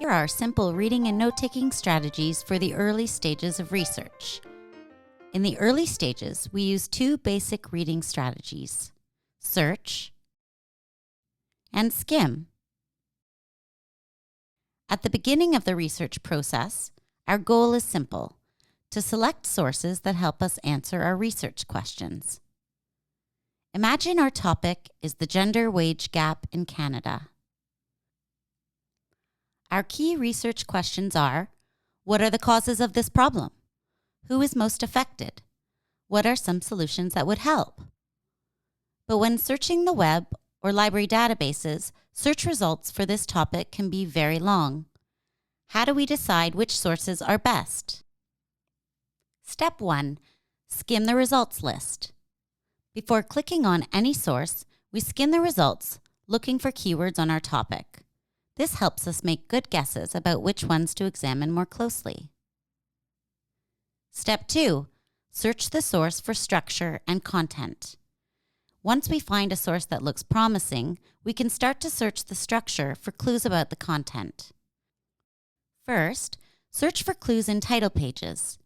Here are simple reading and note-taking strategies for the early stages of research. In the early stages, we use two basic reading strategies: search and skim. At the beginning of the research process, our goal is simple: to select sources that help us answer our research questions. Imagine our topic is the gender wage gap in Canada. Our key research questions are: what are the causes of this problem? Who is most affected? What are some solutions that would help? But when searching the web or library databases, search results for this topic can be very long. How do we decide which sources are best? Step 1. Skim the results list. Before clicking on any source, we skim the results, looking for keywords on our topic. This helps us make good guesses about which ones to examine more closely. Step 2. Search the source for structure and content. Once we find a source that looks promising, we can start to search the structure for clues about the content. First, search for clues in title pages,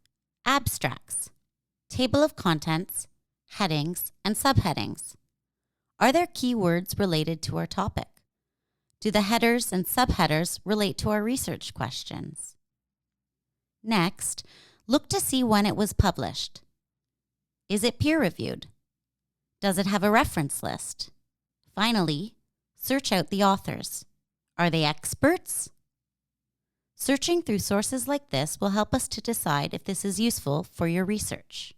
abstracts, table of contents, headings, and subheadings. Are there keywords related to our topic? Do the headers and subheaders relate to our research questions? Next, look to see when it was published. Is it peer-reviewed? Does it have a reference list? Finally, search out the authors. Are they experts? Searching through sources like this will help us to decide if this is useful for your research.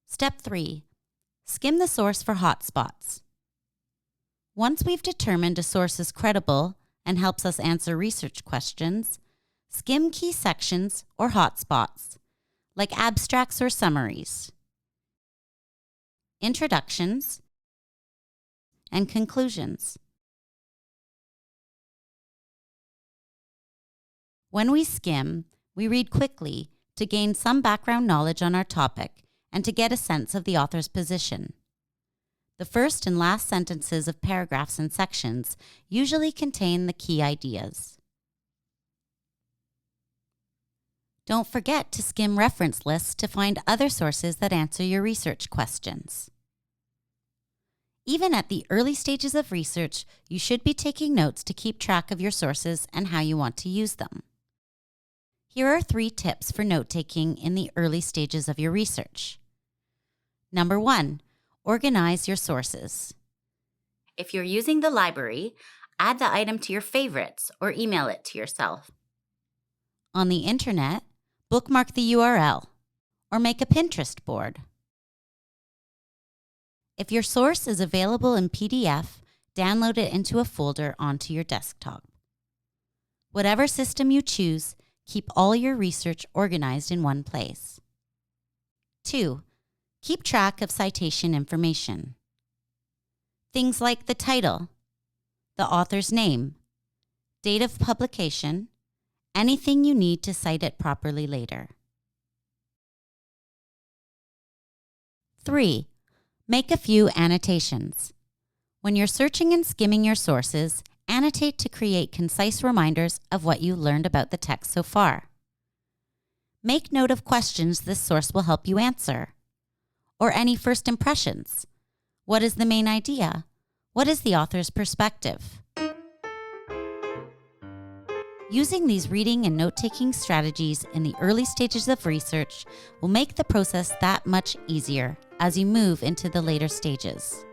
Step 3. Skim the source for hotspots. Once we've determined a source is credible and helps us answer research questions, skim key sections or hotspots, like abstracts or summaries, introductions, and conclusions. When we skim, we read quickly to gain some background knowledge on our topic and to get a sense of the author's position. The first and last sentences of paragraphs and sections usually contain the key ideas. Don't forget to skim reference lists to find other sources that answer your research questions. Even at the early stages of research, you should be taking notes to keep track of your sources and how you want to use them. Here are 3 tips for note-taking in the early stages of your research. Number 1. Organize your sources. If you're using the library, add the item to your favorites or email it to yourself. On the internet, bookmark the URL or make a Pinterest board. If your source is available in PDF, download it into a folder onto your desktop. Whatever system you choose, keep all your research organized in one place. 2. Keep track of citation information. Things like the title, the author's name, date of publication, anything you need to cite it properly later. 3. Make a few annotations. When you're searching and skimming your sources, annotate to create concise reminders of what you learned about the text so far. Make note of questions this source will help you answer, or any first impressions. What is the main idea? What is the author's perspective? Using these reading and note-taking strategies in the early stages of research will make the process that much easier as you move into the later stages.